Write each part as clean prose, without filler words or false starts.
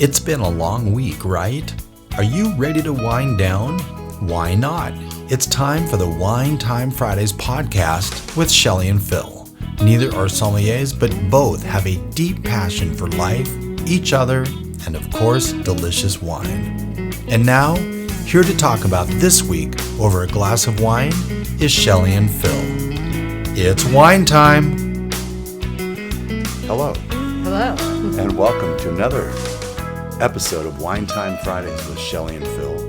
It's been a long week, right? Are you ready to wind down? Why not? It's time for the Wine Time Fridays podcast with Shelley and Phil. Neither are sommeliers, but both have a deep passion for life, each other, and of course, delicious wine. And now, here to talk about this week over a glass of wine is Shelley and Phil. It's wine time! Hello. Hello. And welcome to another episode of Wine Time Fridays with Shelley and Phil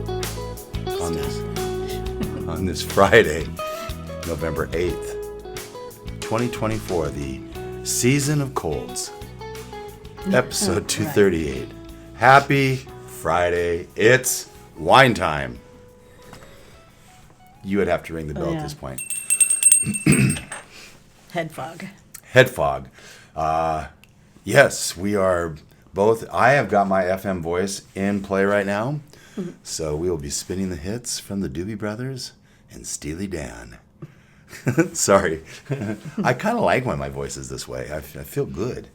on this Friday, November 8th, 2024, the season of colds, episode 238. Happy Friday. It's wine time. You would have to ring the bell at this point. Head fog. Head fog. Yes, we are both. I have got my FM voice in play right now. So we will be spinning the hits from the Doobie Brothers and Steely Dan. Sorry. I kind of like when my voice is this way. I feel good.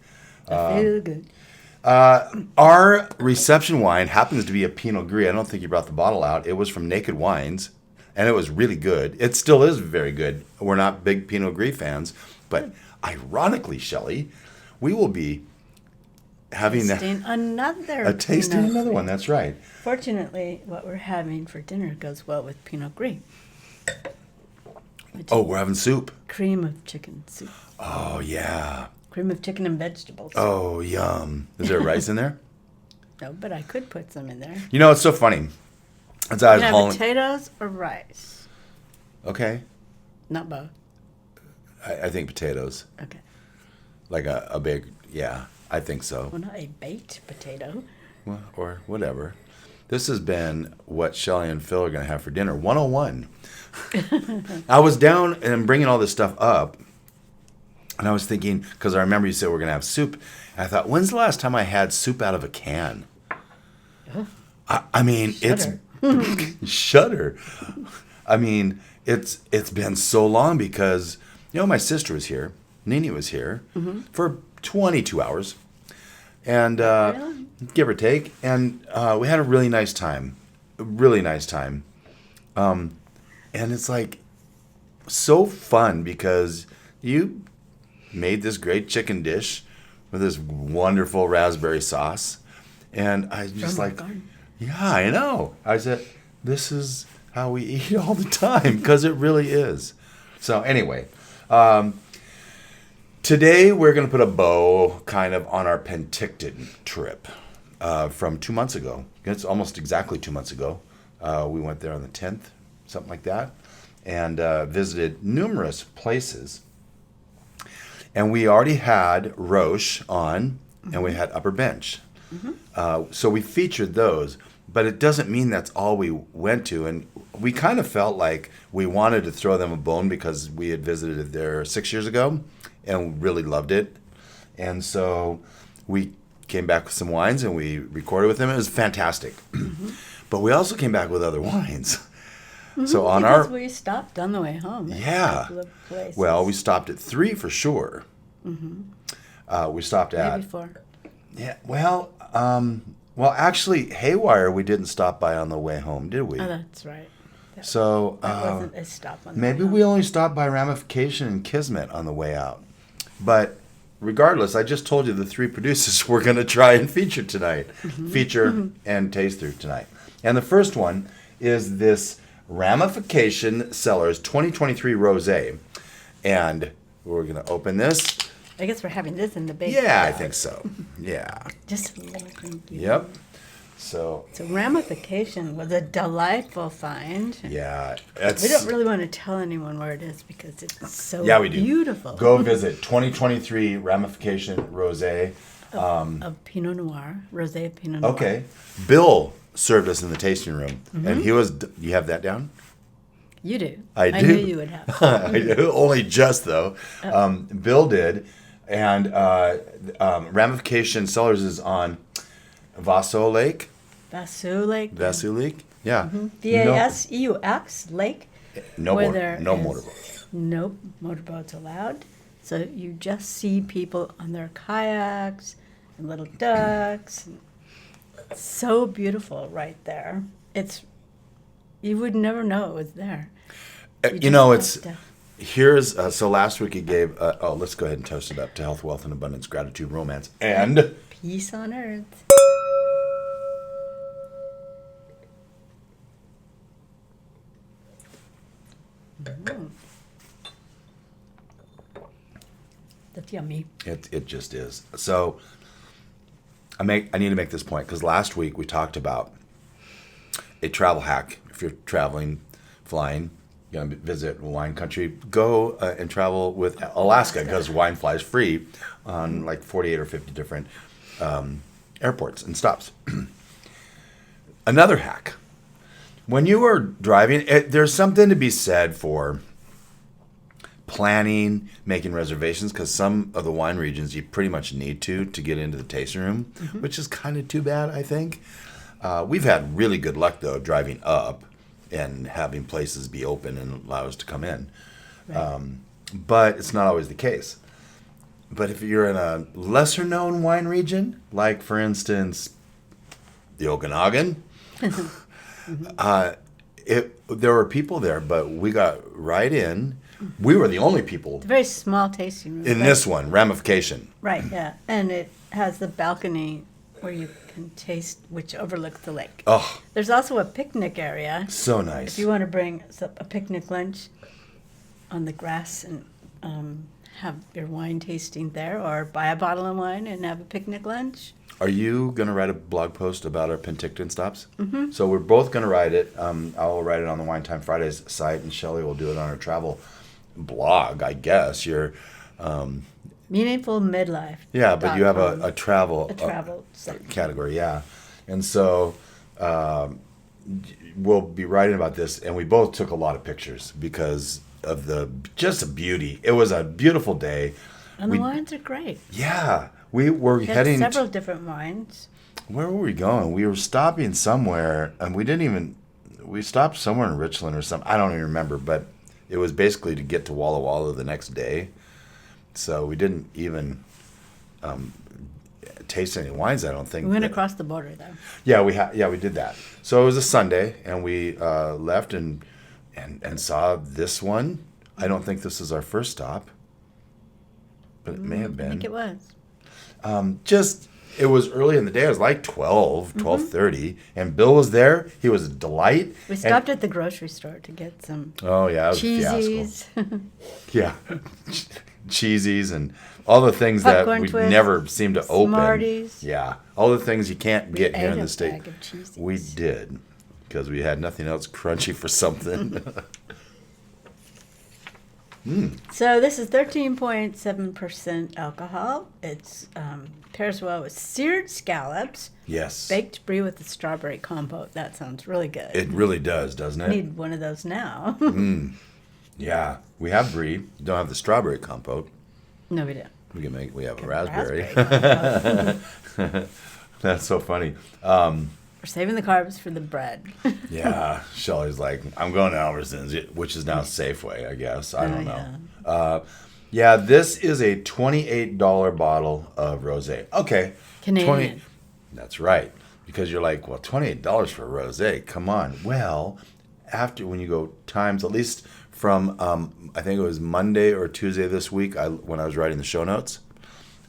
I feel good. Our reception wine happens to be a Pinot Gris. I don't think you brought the bottle out. It was from Naked Wines, and it was really good. It still is very good. We're not big Pinot Gris fans, but ironically, Shelley, we will be having tasting another one. That's right. Fortunately, what we're having for dinner goes well with Pinot Gris. Oh, we're having soup. Cream of chicken soup. Oh, yeah. Cream of chicken and vegetables. Oh, yum. Is there rice in there? No, but I could put some in there. You know, it's so funny. As I was hauling... potatoes or rice? Okay. Not both. I think potatoes. Okay. Like a big, yeah, I think so. Well, not a baked potato. Well, or whatever. This has been what Shelley and Phil are going to have for dinner. 101. I was down and bringing all this stuff up, and I was thinking, because I remember you said we're going to have soup, and I thought, when's the last time I had soup out of a can? I mean, Shudder. it's... Shudder. I mean, it's been so long because, you know, my sister was here. Nini was here for 22 hours, and Really? give or take, and we had a really nice time, and it's like so fun because you made this great chicken dish with this wonderful raspberry sauce, and I just yeah, I know. I said, this is how we eat all the time because it really is. So anyway. Today, we're going to put a bow kind of on our Penticton trip from 2 months ago. It's almost exactly 2 months ago. We went there on the 10th, something like that, and visited numerous places. And we already had Roche on, and we had Upper Bench. So we featured those, but it doesn't mean that's all we went to. And we kind of felt like we wanted to throw them a bone because we had visited there 6 years ago. And really loved it. And so we came back with some wines and we recorded with them. It was fantastic. But we also came back with other wines. So on because we stopped on the way home. Yeah. A couple of places. Well, we stopped at 3 for sure. We stopped at... Maybe 4. Yeah, well, actually, Haywire we didn't stop by on the way home, did we? Oh, that's right. So that wasn't a stop on the maybe way home. we only stopped by Ramification and Kismet on the way out. But regardless, I just told you the 3 producers we're going to try and feature tonight. Feature and taste through tonight. And the first one is this Ramification Cellars 2023 Rosé. And we're going to open this. I guess we're having this in the big Yeah, I think so. Yeah. Just thank you. Yep. So Ramification was a delightful find. yeah, We don't really want to tell anyone where it is because it's so we do. beautiful. Go visit 2023 Ramification Rosé. Of Pinot Noir, Rosé Pinot Noir. Okay. Bill served us in the tasting room, and he was. You have that down? You do. I do. I knew you would have. I do. Only just though. Bill did, and Ramification Cellars is on Vassaux Lake. Vassaux Lake. Vassaux Lake. Yeah. Vasseux Lake. No motorboats. No motorboats allowed. So you just see people on their kayaks and little ducks. so beautiful right there. You would never know it was there. Here's so last week he gave. Let's go ahead and toast it up to health, wealth, and abundance, gratitude, romance, and peace on earth. That's yummy. It just is. So I need to make this point because last week we talked about a travel hack. If you're traveling, flying, you're going to visit wine country, go and travel with Alaska because wine flies free on like 48 or 50 different airports and stops. Another hack. When you are driving, there's something to be said for planning, making reservations, because some of the wine regions you pretty much need to get into the tasting room, which is kind of too bad, I think. We've had really good luck, though, driving up and having places be open and allow us to come in. Right. But it's not always the case. But if you're in a lesser-known wine region, like, for instance, the Okanagan, there were people there, but we got right in. We were the only people. It's a very small tasting room. In this one, Ramification. Right, yeah. And it has the balcony where you can taste, which overlooks the lake. Oh. There's also a picnic area. So nice. If you want to bring a picnic lunch on the grass and have your wine tasting there, or buy a bottle of wine and have a picnic lunch. Are you going to write a blog post about our Penticton stops? Mm-hmm. So we're both going to write it. I'll write it on the Wine Time Fridays site, and Shelley will do it on her travel blog, I guess. Your Meaningful Midlife. Yeah, but you have a travel category, yeah. And so we'll be writing about this, and we both took a lot of pictures because of the beauty. It was a beautiful day. And the wines are great. Yeah. We were heading several different wines. Where were we going? We were stopping somewhere, and we stopped somewhere in Richland or something. I don't even remember, but it was basically to get to Walla Walla the next day. So we didn't even taste any wines, I don't think. We went across the border, though. Yeah, we did that. So it was a Sunday, and we left and saw this one. I don't think this is our first stop, but it may have been. I think it was. It was early in the day. It was like 12:30, and Bill was there. He was a delight. We stopped at the grocery store to get some cheesies. Yeah, cheesies and all the things popcorn that we twists, never seem to open. Smarties. Yeah, all the things you can't get here in the state. Bag of Cheez-Its. We did because we had nothing else crunchy for something. So this is 13.7% alcohol. It's pairs well with seared scallops. Yes. Baked brie with the strawberry compote. That sounds really good. It really does, doesn't it? I need one of those now. Yeah, we have brie. Don't have the strawberry compote. No, we don't. We have a raspberry. Compote. That's so funny. We're saving the carbs for the bread. Yeah, Shelley's like, I'm going to Albertsons, which is now Safeway, I guess. I don't know. Yeah, this is a $28 bottle of Rosé. Okay. Canadian. That's right. Because you're like, well, $28 for a Rosé. Come on. Well, when you go times, at least from, I think it was Monday or Tuesday this week, when I was writing the show notes,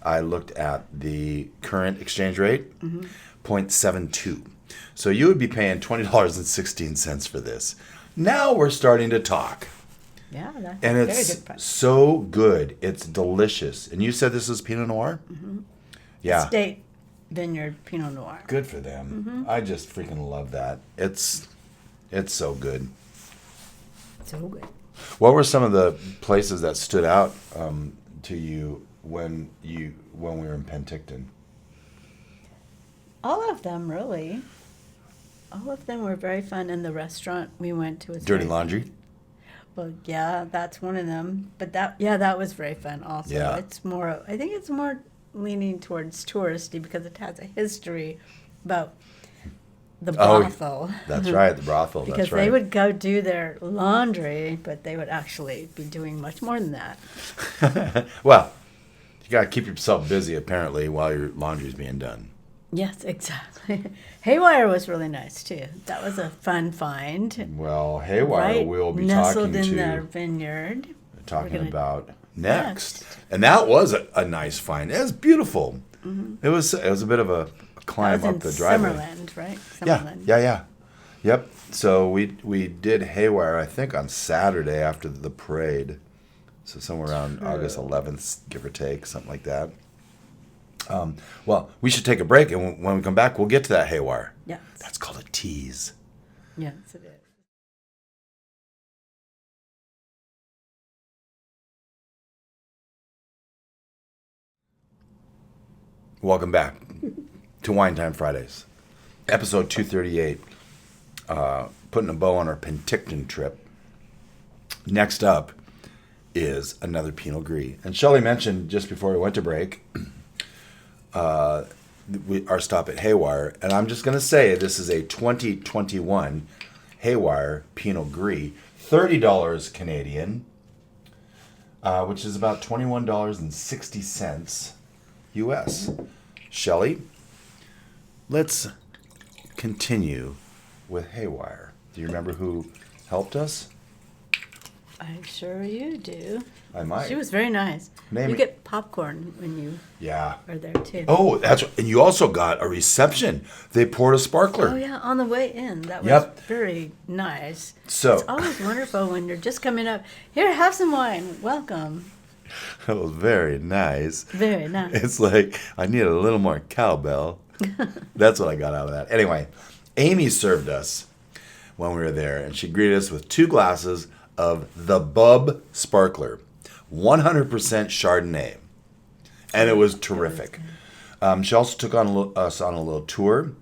I looked at the current exchange rate, 0.72. So you would be paying $20.16 for this. Now we're starting to talk. Yeah, that's and a it's very good price. So good. It's delicious. And you said this is Pinot Noir? Mm-hmm. Yeah. State Vineyard Pinot Noir. Good for them. I just freaking love that. It's so good. So good. What were some of the places that stood out to you when we were in Penticton? All of them, really. All of them were very fun. And the restaurant we went to was Dirty Laundry? Well, yeah, that's one of them. But that was very fun also. Yeah. I think it's more leaning towards touristy because it has a history about the brothel. That's right, the brothel. Because that's right. they would go do their laundry, but they would actually be doing much more than that. Well, you got to keep yourself busy, apparently, while your laundry's being done. Yes, exactly. Haywire was really nice too. That was a fun find. Well, Haywire Right we'll be nestled talking in to, their vineyard. talking We're gonna- about next. And that was a nice find. It was beautiful. It was a bit of a That climb was up in the driveway. Summerland, right? Yeah, Summerland. yeah. Yep. So we did Haywire, I think, on Saturday after the parade. So somewhere around August 11th, give or take, something like that. Well, we should take a break, and when we come back, we'll get to that Haywire. Yes. That's called a tease. Yes, it is. Welcome back to Wine Time Fridays, episode 238. Putting a bow on our Penticton trip. Next up is another Pinot Gris. And Shelley mentioned just before we went to break our stop at Haywire. And I'm just going to say this is a 2021 Haywire Pinot Gris, $30 Canadian, which is about $21.60 US. Shelley, let's continue with Haywire. Do you remember who helped us? I'm sure you do. I might. She was very nice. Name you it. get popcorn when you Yeah. are there too. Oh, that's right. And you also got a reception. They poured a sparkler. Oh, yeah, on the way in. That was Yep. very nice. So- it's always wonderful when you're just coming up. Here, have some wine. Welcome. That was very nice. Very nice. It's like, I need a little more cowbell. That's what I got out of that. Anyway, Amy served us when we were there, and she greeted us with 2 glasses of the Bub Sparkler, 100% Chardonnay. And it was terrific. She also took us on a little tour.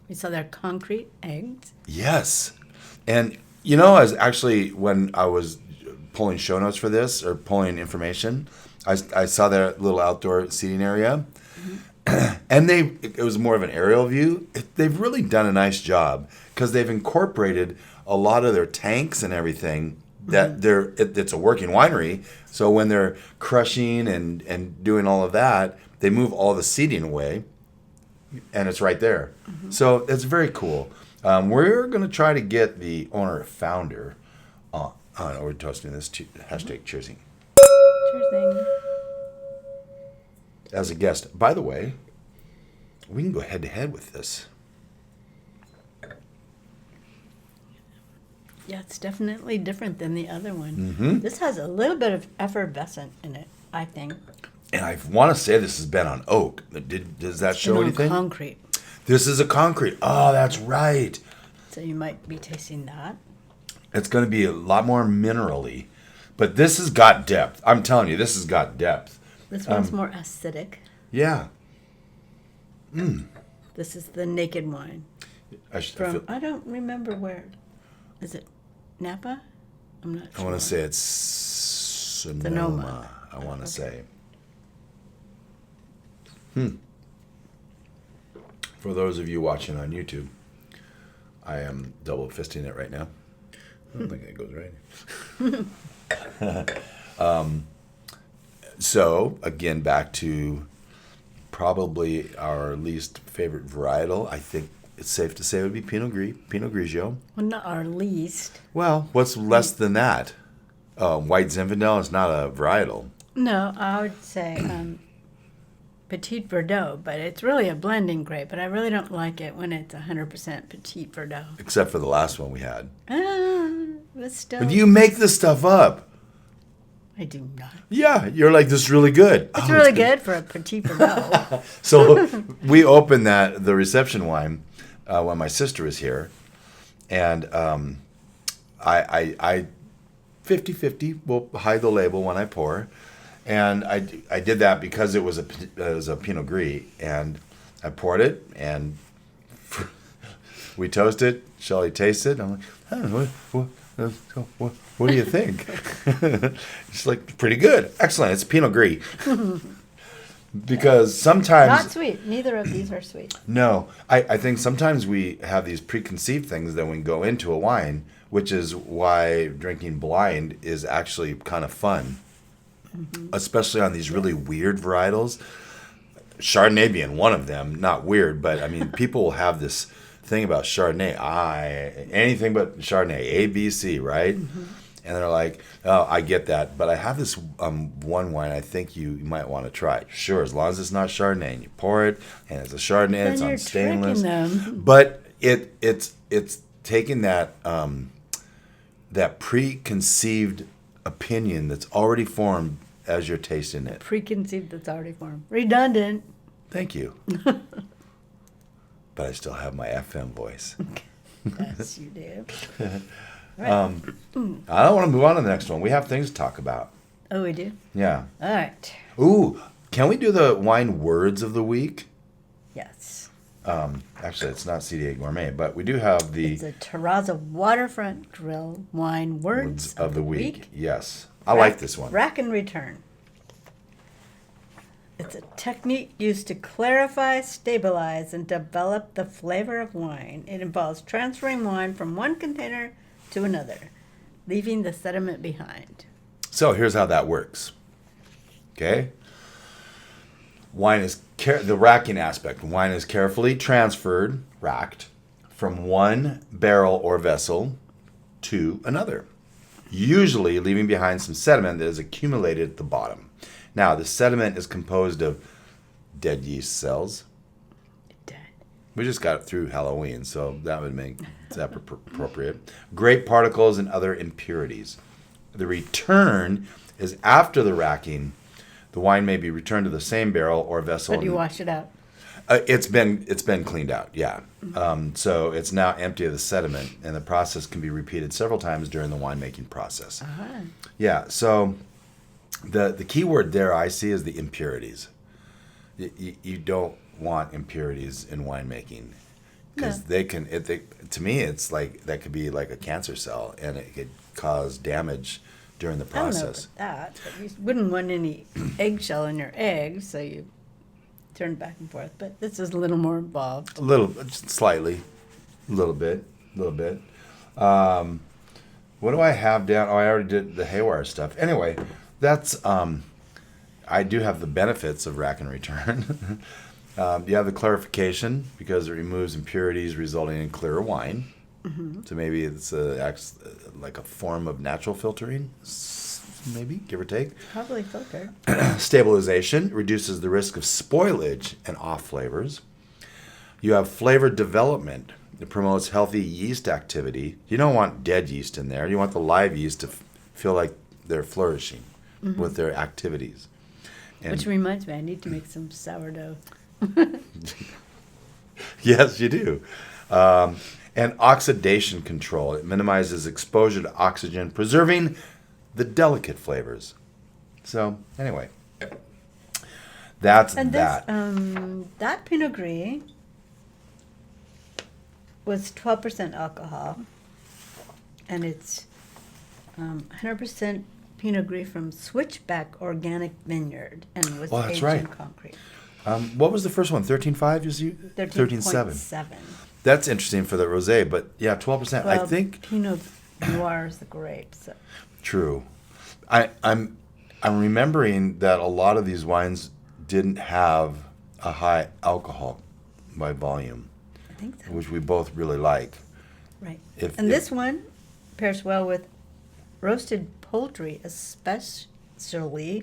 We saw their concrete eggs. Yes. And, you know, when I was pulling show notes for this, or pulling information, I saw their little outdoor seating area. And it was more of an aerial view. They've really done a nice job because they've incorporated a lot of their tanks and everything. That it's a working winery, so when they're crushing and doing all of that, they move all the seating away, and it's right there. So it's very cool. We're going to try to get the owner or founder on. We're toasting this hashtag cheersing Cheers. as a guest. By the way, we can go head to head with this. Yeah, it's definitely different than the other one. Mm-hmm. This has a little bit of effervescent in it, I think. And I want to say this has been on oak. Does that show And on anything? concrete. This is a concrete. Oh, that's right. So you might be tasting that. It's going to be a lot more minerally. But this has got depth. I'm telling you, this has got depth. This one's more acidic. Yeah. This is the naked wine. I don't remember where. Is it Napa? I'm not sure. I want to say it's Sonoma. I want to say. For those of you watching on YouTube, I am double fisting it right now. I don't think it goes right. So, again, back to probably our least favorite varietal. I think it's safe to say it would be Pinot Grigio. Well, not our least. Well, what's less than that? White Zinfandel is not a varietal. No, I would say Petit Verdot, but it's really a blending grape, but I really don't like it when it's 100% Petit Verdot. Except for the last one we had. But still. But you make this stuff up. I do not. Yeah, you're like, this is really good. It's really good for a Petit Verdot. So we opened the reception wine when my sister was here, and I 50-50 will hide the label when I pour, and I did that because it was a Pinot Gris, and I poured it, and we toasted. Shelley tasted. I'm like, what do you think? It's like pretty good, excellent. It's Pinot Gris. Because sometimes... Not sweet. Neither of these are sweet. No. I think sometimes we have these preconceived things that we go into a wine, which is why drinking blind is actually kind of fun. Mm-hmm. Especially on these really weird varietals. Chardonnay being one of them, not weird, but I mean, people will have this thing about Chardonnay. Anything but Chardonnay, A, B, C, right? Mm-hmm. And they're like, oh, I get that, but I have this one wine I think you might want to try. Sure, as long as it's not Chardonnay, and you pour it, and it's a Chardonnay, Then it's you're on stainless. tricking them. But it's taking that that preconceived opinion that's already formed as you're tasting it. Preconceived that's already formed. Redundant. Thank you. But I still have my FM voice. Yes, you do. I don't want to move on to the next one. We have things to talk about. Oh, we do? Yeah. All right. Ooh, can we do the wine words of the week? Yes. Actually, it's not CDA Gourmet, but we do have the It's a Terrazzo Waterfront Grill Wine Words of the week. Yes. I like this one. Rack and return. It's a technique used to clarify, stabilize, and develop the flavor of wine. It involves transferring wine from one container to another, leaving the sediment behind. So here's how that works. Okay? Wine is the racking aspect. Wine is carefully transferred, racked, from one barrel or vessel to another, usually leaving behind some sediment that is accumulated at the bottom. Now, the sediment is composed of dead yeast cells. Dead. We just got through Halloween, so that would make that appropriate. Grape particles and other impurities. The return is after the racking. The wine may be returned to the same barrel or vessel. But you wash it out. It's been cleaned out, yeah. So it's now empty of the sediment, and the process can be repeated several times during the winemaking process. Uh-huh. Yeah, so the key word there I see is the impurities. You don't want impurities in winemaking because they can. To me, it's like that could be like a cancer cell, and it could cause damage during the process. I don't know about that, but you wouldn't want any eggshell in your eggs, so you turn back and forth. But this is a little more involved. A little, slightly, a little bit. What do I have down? Oh, I already did the Haywire stuff. Anyway, that's I do have the benefits of rack and return. You have the clarification because it removes impurities resulting in clearer wine. Mm-hmm. So maybe it's acts like a form of natural filtering, maybe, give or take. Probably filtered. Stabilization reduces the risk of spoilage and off flavors. You have flavor development. It promotes healthy yeast activity. You don't want dead yeast in there. You want the live yeast to feel like they're flourishing with their activities. And which reminds me, I need to make some sourdough. Yes, you do. And oxidation control. It minimizes exposure to oxygen, preserving the delicate flavors. So, anyway, that's and that. That Pinot Gris was 12% alcohol, and it's 100% Pinot Gris from Switchback Organic Vineyard, and was aged in concrete. What was the first one? 13.5? 13.7. That's interesting for the rosé, but yeah, 12%. Well, I think Pinot Noir is the grape. So. True. I'm remembering that a lot of these wines didn't have a high alcohol by volume. I think so. Which we both really like. Right. This one pairs well with roasted poultry, especially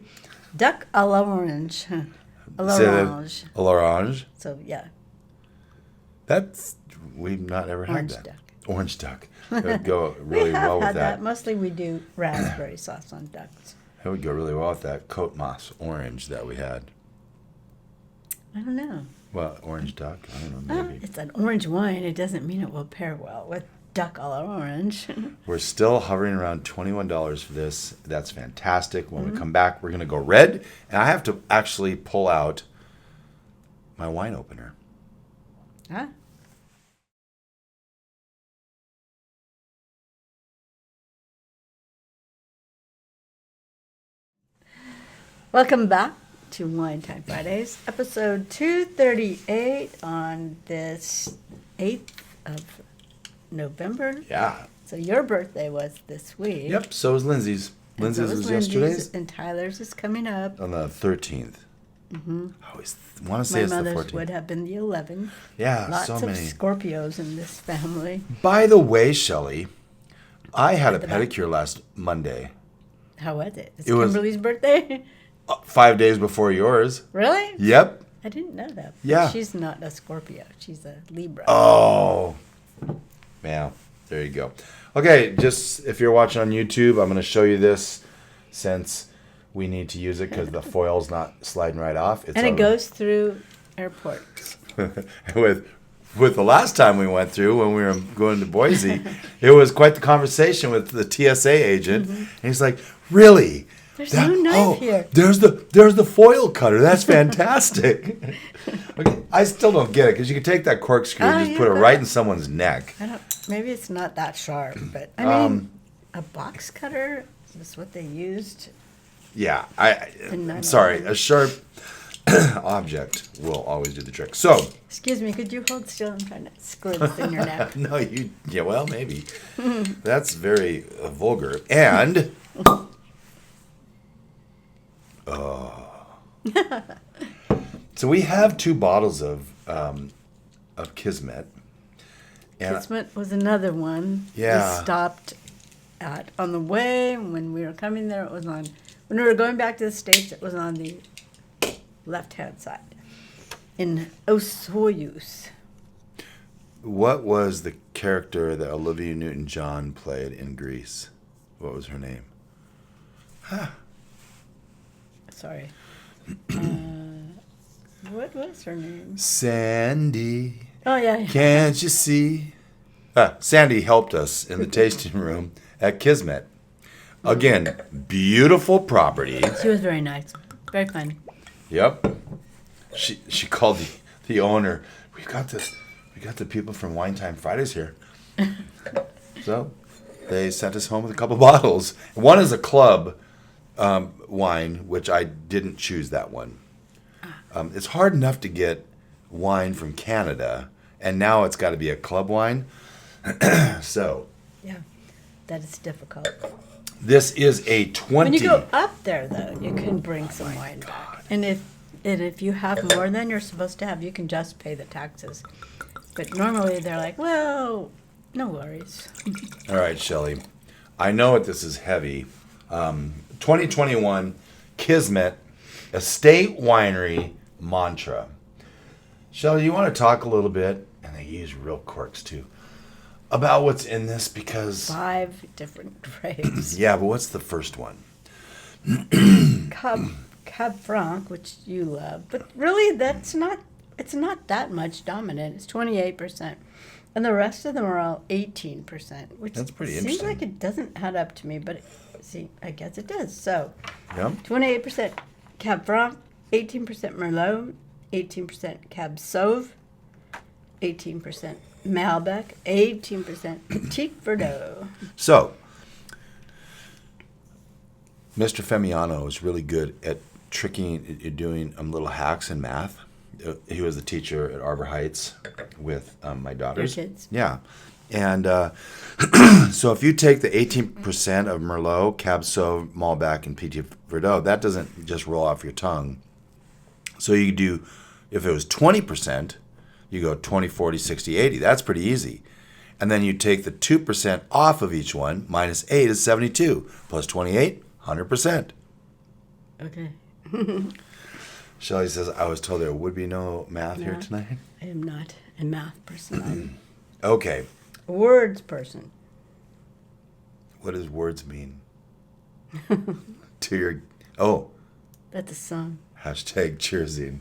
duck à l'orange. À l'orange. So, yeah. We've not ever had that. Duck. Orange duck. That would go really well with had that. Mostly we do raspberry sauce on ducks. That would go really well with that Côte Moss orange that we had. I don't know. Well, orange duck. I don't know, maybe. It's an orange wine. It doesn't mean it will pair well with duck à l'orange. We're still hovering around $21 for this. That's fantastic. When we come back, we're going to go red. And I have to actually pull out my wine opener. Huh? Welcome back to Wine Time Fridays, episode 238 on this 8th of November. Yeah. So your birthday was this week. Yep, so was Lindsay's. Lindsay's was yesterday's. And Tyler's is coming up. On the 13th. I always want to say My it's the mother's 14th. would have been the 11. Yeah, Lots so of many. Scorpios in this family. By the way, Shelley, I had a At the back. pedicure last Monday, How was it? It's It was- Kimberly's birthday? 5 days before yours. Really? Yep. I didn't know that. Yeah. She's not a Scorpio. She's a Libra. Oh, yeah. There you go. Okay, just if you're watching on YouTube, I'm going to show you this since we need to use it because the foil's not sliding right off. It's and it on- goes through airports. with the last time we went through when we were going to Boise, it was quite the conversation with the TSA agent. And he's like, "Really? There's no knife here." There's the foil cutter. That's fantastic." Okay, I still don't get it because you can take that corkscrew and just put it right in someone's neck. I don't. Maybe it's not that sharp, but I mean, a box cutter is what they used. Yeah, And I'm none sorry. of A sharp object will always do the trick. So, Excuse me, could you hold still? I'm trying to screw this in your neck. no, well, maybe. That's very vulgar. And, so we have 2 bottles of Kismet. And Kismet was another one. Yeah. We stopped at on the way when we were coming there. It was on when we were going back to the States. It was on the left-hand side in Osoyoos. what was the character that Olivia Newton-John played in Gris? What was her name? Sorry. What was her name? Sandy. Oh yeah. Can't you see? Sandy helped us in the tasting room at Kismet. Again, beautiful property. She was very nice. Very fun. Yep. She called the owner. We got the people from Wine Time Fridays here. So they sent us home with a couple bottles. One is a club wine, which I didn't choose that one. It's hard enough to get wine from Canada, and now it's got to be a club wine. So Yeah. That is difficult. this is a 20. When you go up there, though, you can bring some wine back. And if you have more than you're supposed to have, you can just pay the taxes. But normally they're like, well, no worries. All right, Shelley. I know that this is heavy. 2021 Kismet Estate Winery Mantra. Shelley, you want to talk a little bit, and they use real corks too, about what's in this because 5 different grapes. yeah, but what's the first one? Cab Franc, which you love, but really it's not that much dominant. It's 28%. And the rest of them are all 18%, which That's pretty seems interesting. like it doesn't add up to me, but see, I guess it does. So, Yeah. 28% Cab Franc, 18% Merlot, 18% Cab Sauv, 18% Malbec, 18% Petit Verdot. So, Mr. Femiano is really good at doing little hacks in math. He was the teacher at Arbor Heights with my daughters. Your kids? Yeah. And so if you take the 18% of Merlot, Cab Sauv, Malbec, and Petit Verdot, that doesn't just roll off your tongue. So you do, if it was 20%, you go 20, 40, 60, 80. That's pretty easy. And then you take the 2% off of each one, minus 8 is 72, plus 28, 100%. Okay. Shelley says, I was told there would be no math here No. tonight. I am not a math person. I'm Okay. a words person. What does words mean? To your, oh, That's a song. hashtag cheersing.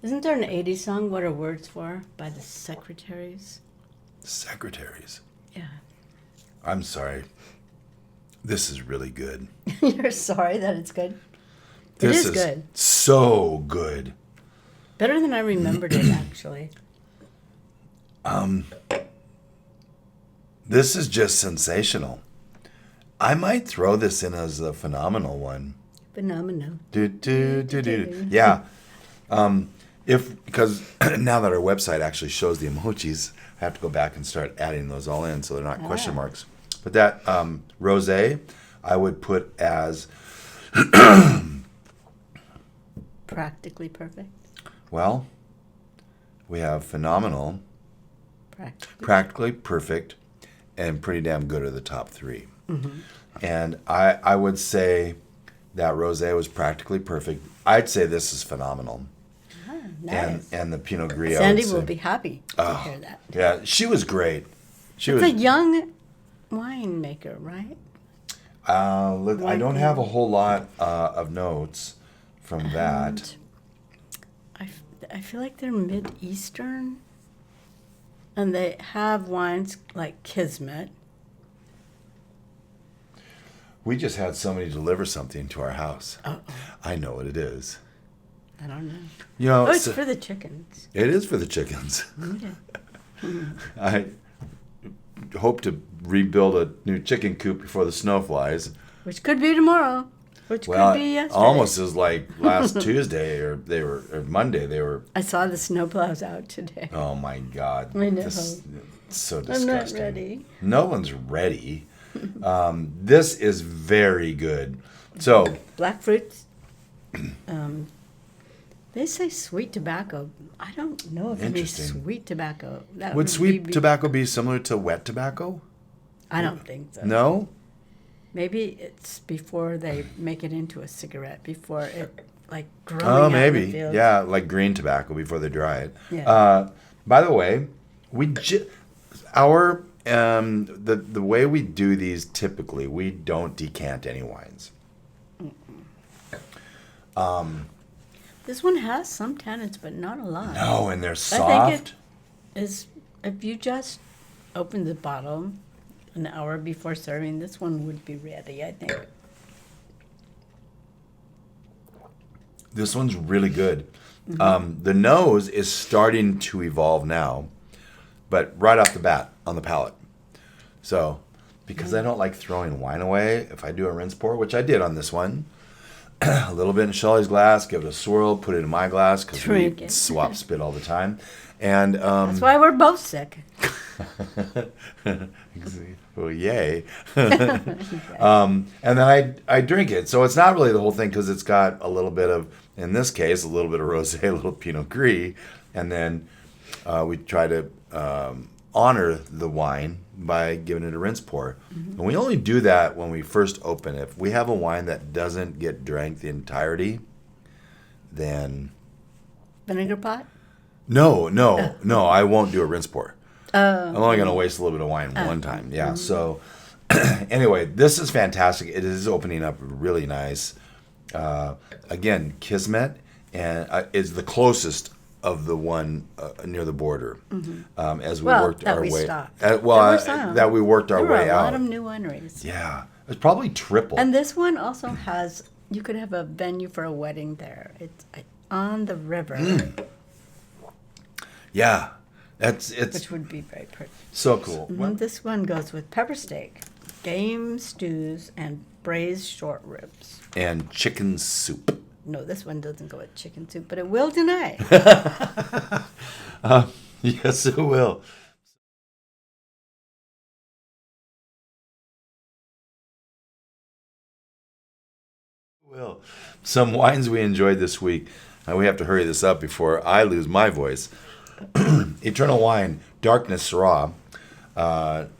Isn't there an 80s song, What Are Words For, by the Secretaries? Secretaries. Yeah. I'm sorry. This is really good. You're sorry that it's good? This is good. So good. Better than I remembered it, actually. This is just sensational. I might throw this in as a phenomenal one. Phenomenal. Do, do, do, do. Yeah. Because now that our website actually shows the emojis, I have to go back and start adding those all in so they're not question marks. But that Rosé, I would put as Practically perfect. well. We have phenomenal, practically perfect, and pretty damn good are the top three. Mm-hmm. And I would say that Rosé was practically perfect. I'd say this is phenomenal. Ah, nice. And the Pinot Gris. Sandy will be happy to hear that. Yeah, she was great. It's a young winemaker, right? I don't have a whole lot of notes from that. I feel like they're Mid-Eastern. And they have wines like Kismet. We just had somebody deliver something to our house. Uh-oh. I know what it is. I don't know. You know, Oh, it's for the chickens. It is for the chickens. Okay. I hope to rebuild a new chicken coop before the snow flies. Which could be tomorrow. Which Well, could be yesterday. almost as like last Tuesday or Monday. They were. I saw the snowplows out today. Oh my God! I know. This, it's so I'm disgusting. not ready. No one's ready. This is very good. So Black fruits. They say sweet tobacco. I don't know if it means Interesting. sweet tobacco. That would sweet be- tobacco be similar to wet tobacco? I don't think so. No. Maybe it's before they make it into a cigarette, before it, like, growing Oh, out in maybe. the field. Yeah, like green tobacco before they dry it. Yeah. By the way, our the way we do these typically, we don't decant any wines. This one has some tannins, but not a lot. No, and they're I soft. think it is, if you just open the bottle an hour before serving, this one would be ready, I think. This one's really good. The nose is starting to evolve now, but right off the bat on the palate. So, because I don't like throwing wine away, if I do a rinse pour, which I did on this one, a little bit in Shelley's glass, give it a swirl, put it in my glass because we Drink it. swap spit all the time. And That's why we're both sick. well, yay. And then I drink it. So it's not really the whole thing because it's got a little bit of, in this case, a little bit of Rosé, a little Pinot Gris. And then we try to honor the wine by giving it a rinse pour. And we only do that when we first open it. If we have a wine that doesn't get drank the entirety, then... Vinegar pot? No, I won't do a rinse pour. Oh. I'm only going to waste a little bit of wine one time. Yeah. So anyway, this is fantastic. It is opening up really nice. Again, Kismet and is the closest of the one near the border. As we worked our way. That we worked our way out. There were a lot of new wineries. Yeah, it's probably triple. And this one also has, you could have a venue for a wedding there. It's on the river. Yeah, it's Which would be very pretty. so cool. This one goes with pepper steak, game stews, and braised short ribs. And chicken soup. No, this one doesn't go with chicken soup, but it will tonight. Yes, it will. Will. Some wines we enjoyed this week. We have to hurry this up before I lose my voice. Eternal Wine, Darkness Syrah,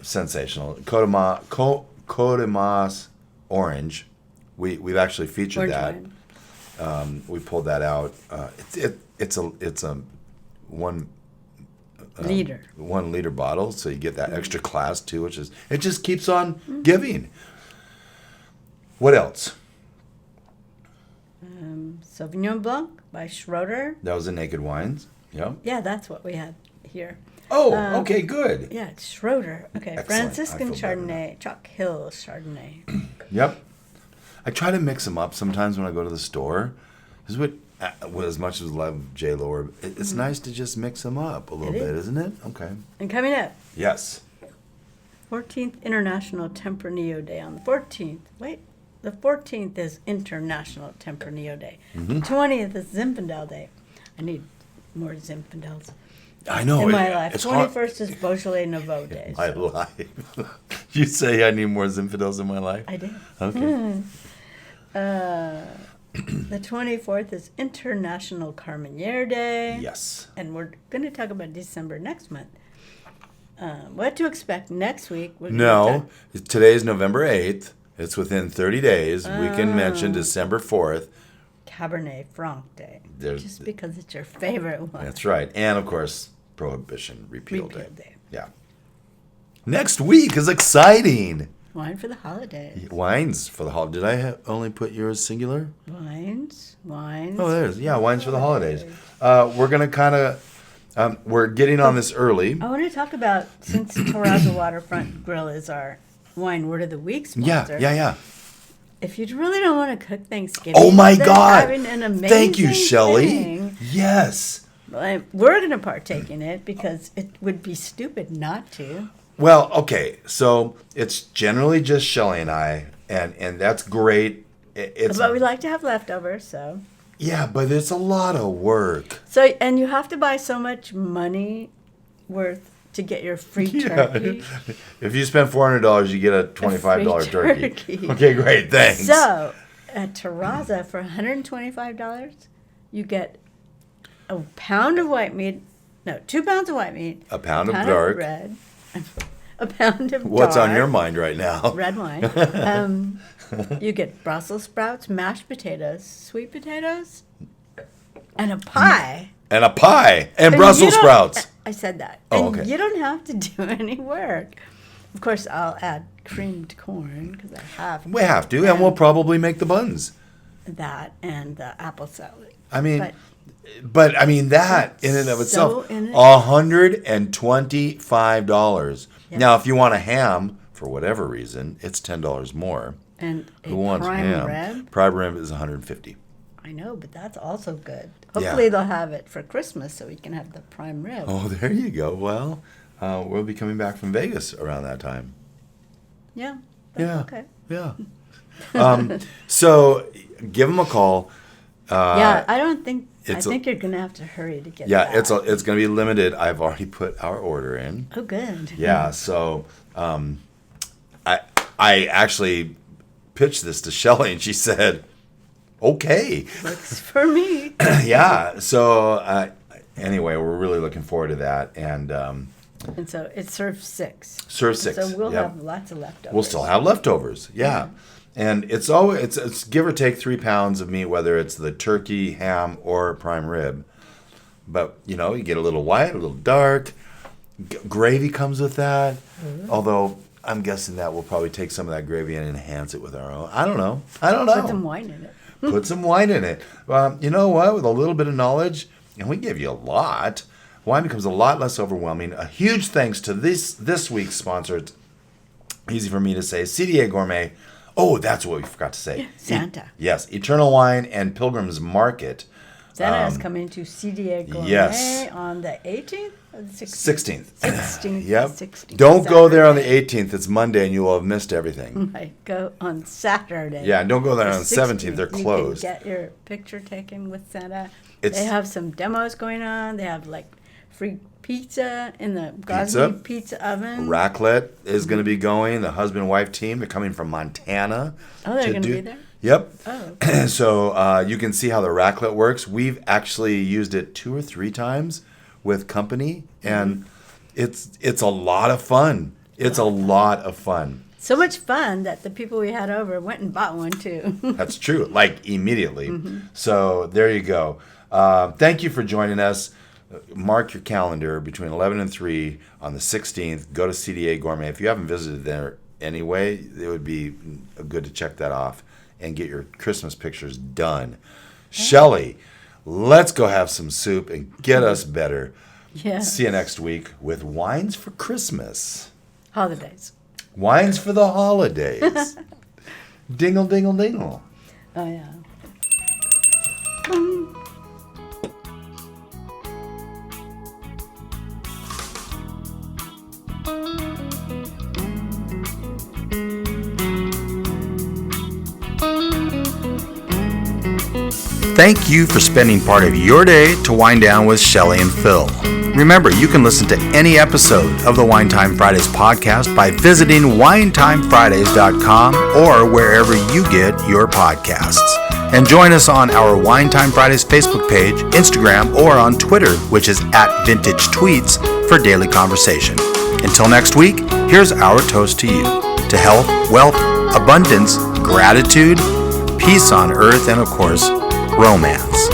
sensational. Codemas Orange, we've actually featured Orange that. wine. We pulled that out. It's a 1 Liter. 1 liter bottle, so you get that extra class too, which is it just keeps on giving. What else? Sauvignon Blanc by Schroeder. That was the Naked Wines. Yep. Yeah, that's what we had here. Oh, okay, good. Yeah, it's Schroeder. Okay, Excellent. Franciscan I feel better Chardonnay, Chalk Hill Chardonnay. Yep. I try to mix them up sometimes when I go to the store. This is what, as much as I love J-Lo, it's nice to just mix them up a little It bit, is. isn't it? Okay. And coming up, Yes. 14th International Tempranillo Day on the 14th. Wait, the 14th is International Tempranillo Day. 20th is Zinfandel Day. I need more Zinfandels I know. in my life. It's hard. 21st is Beaujolais Nouveau Day. My life. You say I need more Zinfandels in my life? I did. Okay. The 24th is International Carmenere Day. Yes. And we're going to talk about December next month. What to expect next week? No, today's November 8th. It's within 30 days. We can mention December 4th. Cabernet Franc Day. There's- Just because it's your favorite one. That's right. And, of course, Prohibition Repeal Repeal Day. Day. Yeah. Next week is exciting. Wine for the holidays. Wines for the holiday. Did I only put yours singular? Wines. Oh, there's. Yeah, wines for the holidays. We're going to kind of, we're getting on this early. I want to talk about, since Terrazzo Waterfront Grill is our wine word of the week sponsor. Yeah. If you really don't want to cook Thanksgiving, Oh my they're God! having an amazing Thank you, Shelley. thing. Yes. Well, we're going to partake in it because it would be stupid not to. Well, okay. So it's generally just Shelley and I, and that's great. It's But we like to have leftovers, so. yeah, but it's a lot of work. So, and you have to buy so much money worth to get your free turkey. If you spend $400, you get a $25 turkey. turkey. Okay, great. Thanks. So, at Terrazzo, for $125, you get a pound of white meat. No, 2 pounds of white meat. A pound of dark. Bread. A pound of What's dark, on your mind right now? red wine. You get Brussels sprouts, mashed potatoes, sweet potatoes, and a pie. And a pie and And Brussels you don't- sprouts. I said that. Oh, And okay. you don't have to do any work. Of course, I'll add creamed corn because I have We have to, and we'll probably make the buns. that and the apple salad. I mean, But but I mean that in and of So itself, in it- $125. Yep. Now, if you want a ham for whatever reason, it's $10 more. and a Who wants prime ham? rib. Prime rib is $150. I know, but that's also good. Yeah. Hopefully they'll have it for Christmas so we can have the prime rib. Oh, there you go. Well, we'll be coming back from Vegas around that time. Yeah. Yeah. Okay. Yeah. So give them a call. Yeah, I don't think. I it's a- think you're gonna have to hurry to get. Yeah, that. it's going to be limited. I've already put our order in. Oh, good. Yeah, so I actually pitched this to Shelley, and she said, "Okay." Works for me. Yeah. So anyway, we're really looking forward to that, and And so it serves 6. serve 6. So we'll Yep. have lots of leftovers. We'll still have leftovers. Yeah. And it's always it's give or take 3 pounds of meat, whether it's the turkey, ham, or prime rib. But you get a little white, a little dark. Gravy comes with that. Mm-hmm. Although I'm guessing that we'll probably take some of that gravy and enhance it with our own. I don't know. Put some wine in it. Put some wine in it. You know what? With a little bit of knowledge, and we give you a lot, wine becomes a lot less overwhelming. A huge thanks to this week's sponsor. It's easy for me to say. CDA Gourmet. Oh, that's what we forgot to say. Santa. Yes, Eternal Wine and Pilgrim's Market. Santa is coming to CDA Gourmet yes. on the 18th or the 16th? 16th. 16th. Yep. 16th. Don't go there on the Saturday. 18th. It's Monday, and you will have missed everything. Right, go on Saturday. Yeah, and don't go there The on the 17th. They're 16th. closed. You can get your picture taken with Santa. It's- They have some demos going on. They have like free pizza in the Gosney pizza oven. Raclette is going to be going. The husband-wife team, they're coming from Montana. Oh, they're going to be there? Yep. Oh. So you can see how the raclette works. We've actually used it 2 or 3 times with company, and it's a lot of fun. It's a lot of fun. So much fun that the people we had over went and bought one too. That's true, like immediately. Mm-hmm. So there you go. Thank you for joining us. Mark your calendar between 11 and 3 on the 16th. Go to CDA Gourmet. If you haven't visited there anyway, it would be good to check that off and get your Christmas pictures done. Shelley, let's go have some soup and get us better. Yeah. See you next week with Wines for Christmas. Holidays. Wines for the holidays. Dingle, dingle, dingle. Oh, yeah. Thank you for spending part of your day to wind down with Shelley and Phil. Remember, you can listen to any episode of the Wine Time Fridays podcast by visiting winetimefridays.com or wherever you get your podcasts. And join us on our Wine Time Fridays Facebook page, Instagram, or on Twitter, which is @VintageTweets, for daily conversation. Until next week, here's our toast to you. To health, wealth, abundance, gratitude, peace on earth, and of course, romance.